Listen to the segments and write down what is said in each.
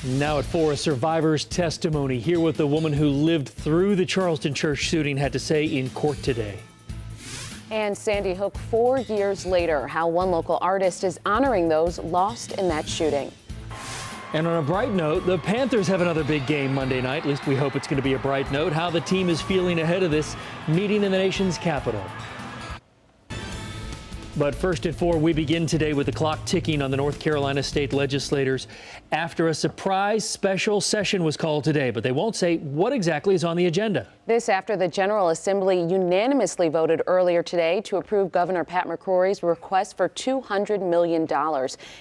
Now at 4, a survivor's testimony. Hear what the woman who lived through the Charleston church shooting had to say in court today. And Sandy Hook 4 years later, how one local artist is honoring those lost in that shooting. And on a bright note, the Panthers have another big game Monday night. At least we hope it's going to be a bright note. How the team is feeling ahead of this meeting in the nation's capital. But first at 4, we begin today with the clock ticking on the North Carolina state legislators after a surprise special session was called today, but they won't say what exactly is on the agenda. This after the General Assembly unanimously voted earlier today to approve Governor Pat McCrory's request for $200 million.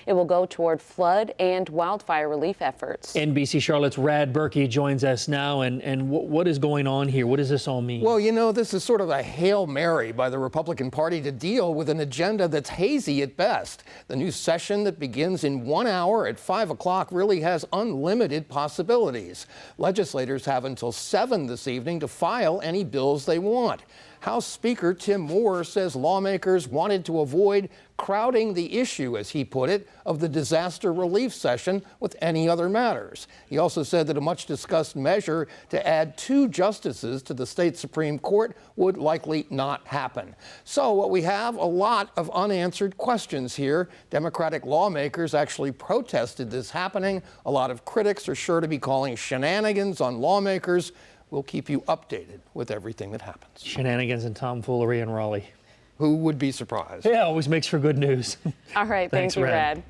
It will go toward flood and wildfire relief efforts. NBC Charlotte's Rad Berkey joins us now. And what is going on here? What does this all mean? Well, you know, this is sort of a Hail Mary by the Republican Party to deal with an agenda that's hazy at best. The new session that begins in 1 hour at 5 o'clock really has unlimited possibilities. Legislators have until 7 this evening to file any bills they want. House Speaker Tim Moore says lawmakers wanted to avoid crowding the issue, as he put it, of the disaster relief session with any other matters. He also said that a much-discussed measure to add 2 justices to the state Supreme Court would likely not happen. So what we have, a lot of unanswered questions here. Democratic lawmakers actually protested this happening. A lot of critics are sure to be calling shenanigans on lawmakers. We'll keep you updated with everything that happens. Shenanigans and tomfoolery in Raleigh. Who would be surprised? Yeah, always makes for good news. All right, Thanks, thank you, Rad. Rad.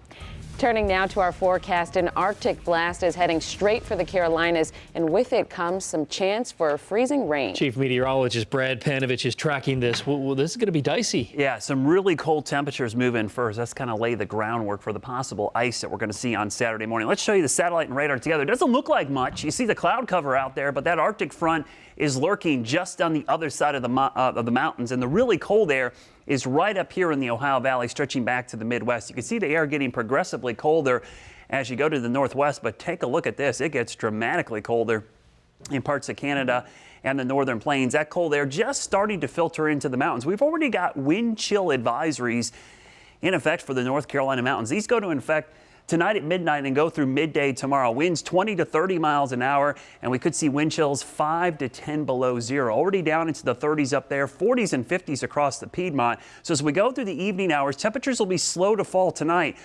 Turning now to our forecast, an Arctic blast is heading straight for the Carolinas, and with it comes some chance for freezing rain. Chief Meteorologist Brad Panovich is tracking this. Well, this is going to be dicey. Yeah, some really cold temperatures move in first. That's kind of lay the groundwork for the possible ice that we're going to see on Saturday morning. Let's show you the satellite and radar together. It doesn't look like much. You see the cloud cover out there, but that Arctic front is lurking just on the other side of the mountains, and the really cold air is right up here in the Ohio Valley, stretching back to the Midwest. You can see the air getting progressively colder as you go to the Northwest, but take a look at this. It gets dramatically colder in parts of Canada and the northern plains. That cold air just starting to filter into the mountains. We've already got wind chill advisories in effect for the North Carolina mountains. These go to effect tonight at midnight and go through midday tomorrow. Winds 20 to 30 miles an hour, and we could see wind chills 5 to 10 below zero. Already down into the 30s up there, 40s and 50s across the Piedmont. So as we go through the evening hours, temperatures will be slow to fall tonight,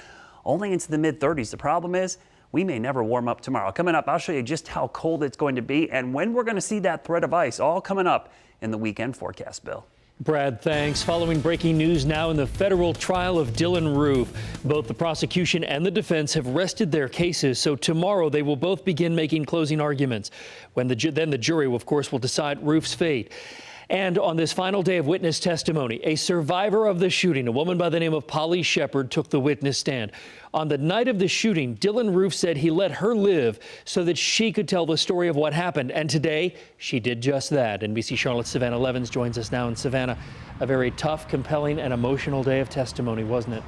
only into the mid-30s. The problem is we may never warm up tomorrow. Coming up, I'll show you just how cold it's going to be and when we're going to see that threat of ice, all coming up in the weekend forecast, Bill. Brad, thanks. Following breaking news now in the federal trial of Dylan Roof. Both the prosecution and the defense have rested their cases, so tomorrow they will both begin making closing arguments. Then the jury, of course, will decide Roof's fate. And on this final day of witness testimony, a survivor of the shooting, a woman by the name of Polly Shepard, took the witness stand. On the night of the shooting, Dylan Roof said he let her live so that she could tell the story of what happened. And today, she did just that. NBC Charlotte's Savannah Levins joins us now in Savannah. A very tough, compelling, and emotional day of testimony, wasn't it?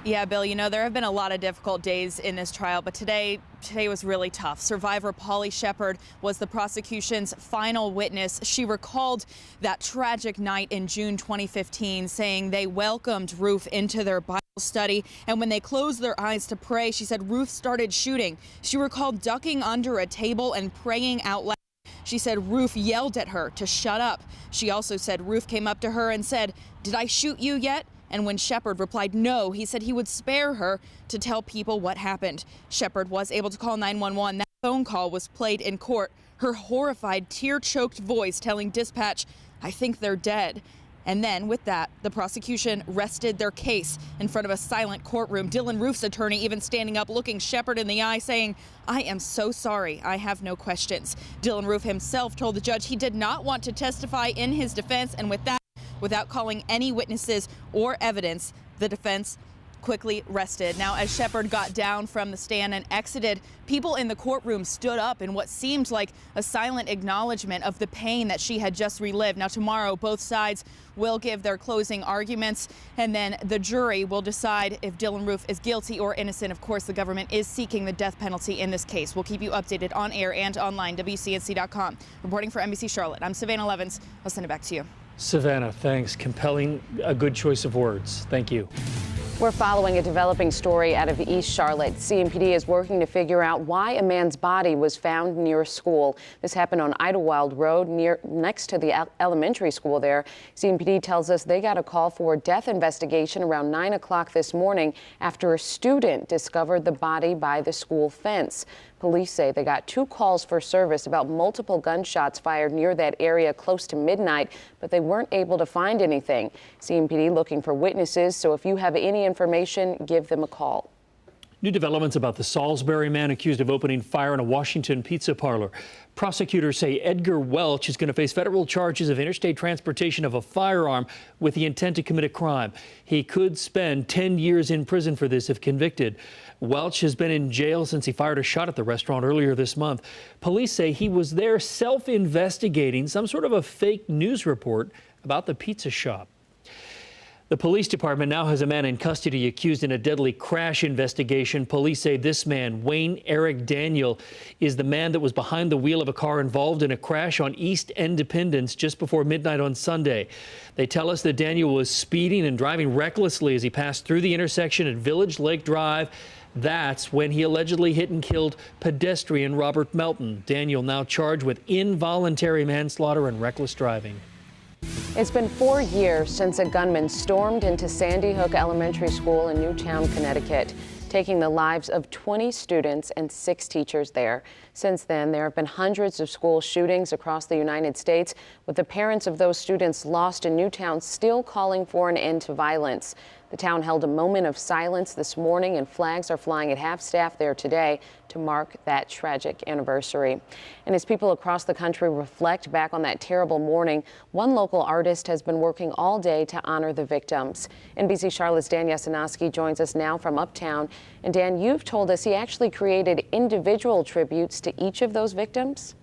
Yeah, Bill, you know, there have been a lot of difficult days in this trial, but today was really tough. Survivor Polly Shepard was the prosecution's final witness. She recalled that tragic night in June 2015, saying they welcomed Roof into their Bible study, and when they closed their eyes to pray, she said Roof started shooting. She recalled ducking under a table and praying out loud. She said Roof yelled at her to shut up. She also said Roof came up to her and said, "Did I shoot you yet?" And when Shepard replied no, he said he would spare her to tell people what happened. Shepard was able to call 911. That phone call was played in court. Her horrified, tear-choked voice telling dispatch, "I think they're dead." And then with that, the prosecution rested their case in front of a silent courtroom. Dylan Roof's attorney even standing up, looking Shepard in the eye, saying, "I am so sorry. I have no questions." Dylan Roof himself told the judge he did not want to testify in his defense. And with that, without calling any witnesses or evidence, the defense quickly rested. Now, as Shepard got down from the stand and exited, people in the courtroom stood up in what seemed like a silent acknowledgement of the pain that she had just relived. Now, tomorrow, both sides will give their closing arguments, and then the jury will decide if Dylan Roof is guilty or innocent. Of course, the government is seeking the death penalty in this case. We'll keep you updated on air and online, WCNC.com. Reporting for NBC Charlotte, I'm Savannah Levins. I'll send it back to you. Savannah, thanks. Compelling, a good choice of words. Thank you. We're following a developing story out of East Charlotte. CMPD is working to figure out why a man's body was found near a school. This happened on Idlewild Road next to the elementary school there. CMPD tells us they got a call for a death investigation around 9 o'clock this morning after a student discovered the body by the school fence. Police say they got 2 calls for service about multiple gunshots fired near that area close to midnight, but they weren't able to find anything. CMPD looking for witnesses, so if you have any information, give them a call. New developments about the Salisbury man accused of opening fire in a Washington pizza parlor. Prosecutors say Edgar Welch is going to face federal charges of interstate transportation of a firearm with the intent to commit a crime. He could spend 10 years in prison for this if convicted. Welch has been in jail since he fired a shot at the restaurant earlier this month. Police say he was there self-investigating some sort of a fake news report about the pizza shop. The police department now has a man in custody accused in a deadly crash investigation. Police say this man, Wayne Eric Daniel, is the man that was behind the wheel of a car involved in a crash on East Independence just before midnight on Sunday. They tell us that Daniel was speeding and driving recklessly as he passed through the intersection at Village Lake Drive. That's when he allegedly hit and killed pedestrian Robert Melton. Daniel now charged with involuntary manslaughter and reckless driving. It's been 4 years since a gunman stormed into Sandy Hook Elementary School in Newtown, Connecticut, taking the lives of 20 students and 6 teachers there. Since then, there have been hundreds of school shootings across the United States, with the parents of those students lost in Newtown still calling for an end to violence. The town held a moment of silence this morning, and flags are flying at half-staff there today to mark that tragic anniversary. And as people across the country reflect back on that terrible morning, one local artist has been working all day to honor the victims. NBC Charlotte's Dan Yasinowski joins us now from uptown. And Dan, you've told us he actually created individual tributes to each of those victims?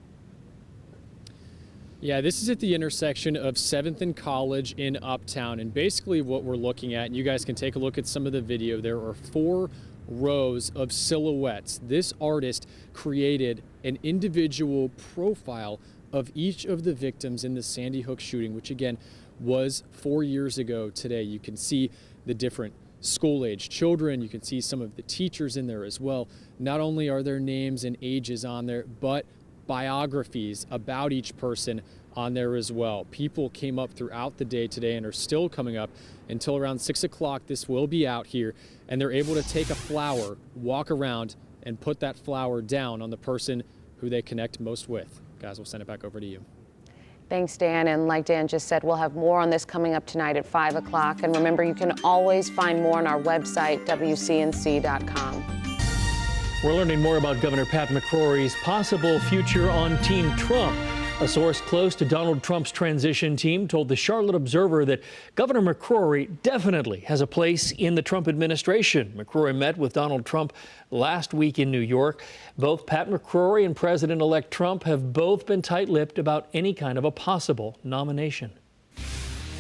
Yeah, this is at the intersection of 7th and College in Uptown, and basically what we're looking at, and you guys can take a look at some of the video, there are 4 rows of silhouettes. This artist created an individual profile of each of the victims in the Sandy Hook shooting, which again was 4 years ago today. You can see the different school-age children, you can see some of the teachers in there as well. Not only are their names and ages on there, but biographies about each person on there as well. People came up throughout the day today and are still coming up until around 6 o'clock. This will be out here, and they're able to take a flower, walk around, and put that flower down on the person who they connect most with. Guys, we'll send it back over to you. Thanks, Dan. And like Dan just said, we'll have more on this coming up tonight at 5 o'clock. And remember, you can always find more on our website, WCNC.com. We're learning more about Governor Pat McCrory's possible future on Team Trump. A source close to Donald Trump's transition team told the Charlotte Observer that Governor McCrory definitely has a place in the Trump administration. McCrory met with Donald Trump last week in New York. Both Pat McCrory and President-elect Trump have both been tight-lipped about any kind of a possible nomination.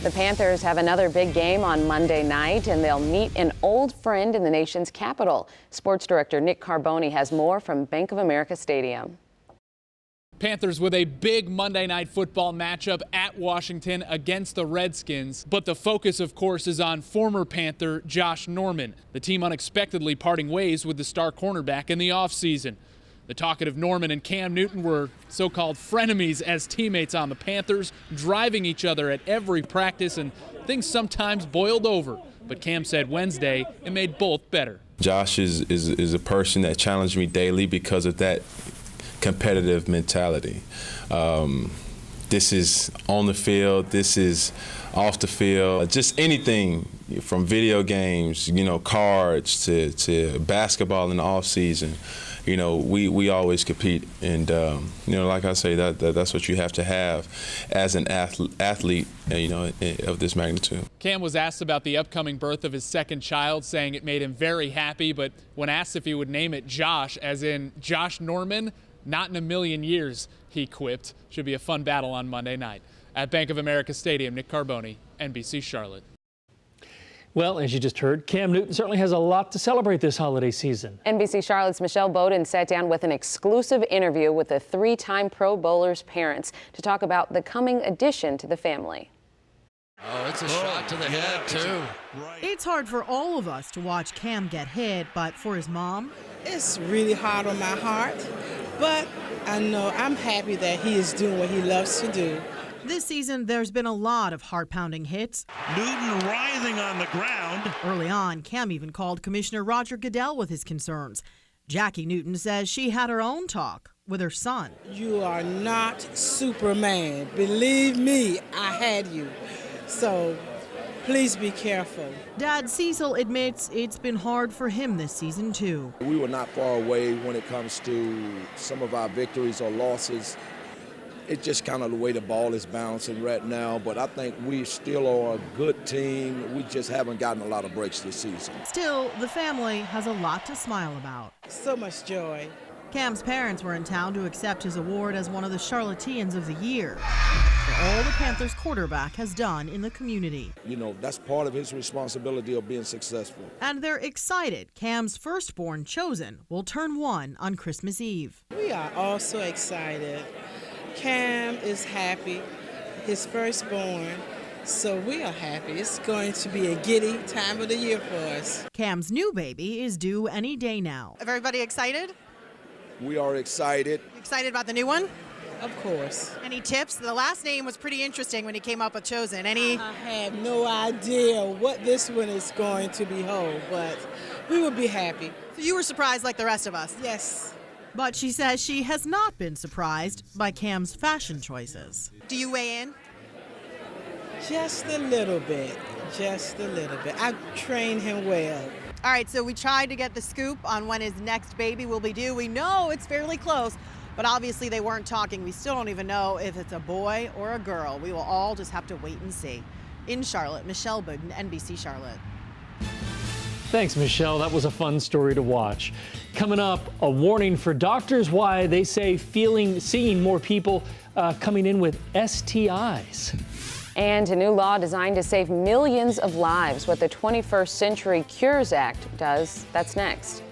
The Panthers have another big game on Monday night, and they'll meet an old friend in the nation's capital. Sports director Nick Carboni has more from Bank of America Stadium. Panthers with a big Monday Night Football matchup at Washington against the Redskins. But the focus, of course, is on former Panther Josh Norman. The team unexpectedly parting ways with the star cornerback in the offseason. The talkative Norman and Cam Newton were so-called frenemies as teammates on the Panthers, driving each other at every practice, and things sometimes boiled over. But Cam said Wednesday it made both better. Josh is a person that challenged me daily because of that competitive mentality. This is on the field, this is off the field, just anything from video games, cards to basketball in the off season. We always compete, and like I say, that's what you have to have as an athlete, of this magnitude. Cam was asked about the upcoming birth of his second child, saying it made him very happy, but when asked if he would name it Josh, as in Josh Norman, not in a million years, he quipped. Should be a fun battle on Monday night. At Bank of America Stadium, Nick Carboni, NBC Charlotte. Well, as you just heard, Cam Newton certainly has a lot to celebrate this holiday season. NBC Charlotte's Michelle Bowden sat down with an exclusive interview with the 3-time Pro Bowler's parents to talk about the coming addition to the family. Oh, it's a shot to the head, too. It's hard for all of us to watch Cam get hit, but for his mom, it's really hard on my heart, but I know I'm happy that he is doing what he loves to do. This season, there's been a lot of heart-pounding hits. Newton writhing on the ground. Early on, Cam even called Commissioner Roger Goodell with his concerns. Jackie Newton says she had her own talk with her son. You are not Superman. Believe me, I had you. So please be careful. Dad Cecil admits it's been hard for him this season, too. We were not far away when it comes to some of our victories or losses. It's just kind of the way the ball is bouncing right now, but I think we still are a good team. We just haven't gotten a lot of breaks this season. Still, the family has a lot to smile about. So much joy. Cam's parents were in town to accept his award as one of the Charlotteans of the year for all the Panthers quarterback has done in the community. You know, that's part of his responsibility of being successful. And they're excited Cam's firstborn, Chosen, will turn 1 on Christmas Eve. We are all so excited. Cam is happy, his firstborn, so we are happy. It's going to be a giddy time of the year for us. Cam's new baby is due any day now. Everybody excited? We are excited. Excited about the new one? Of course. Any tips? The last name was pretty interesting when he came up with Chosen. Any? I have no idea what this one is going to behold, but we will be happy. So you were surprised like the rest of us? Yes. But she says she has not been surprised by Cam's fashion choices. Do you weigh in? Just a little bit. Just a little bit. I trained him well. All right, so we tried to get the scoop on when his next baby will be due. We know it's fairly close, but obviously they weren't talking. We still don't even know if it's a boy or a girl. We will all just have to wait and see. In Charlotte, Michelle Bowden, NBC Charlotte. Thanks, Michelle. That was a fun story to watch. Coming up, a warning for doctors why they say seeing more people coming in with STIs. And a new law designed to save millions of lives. What the 21st Century Cures Act does, that's next.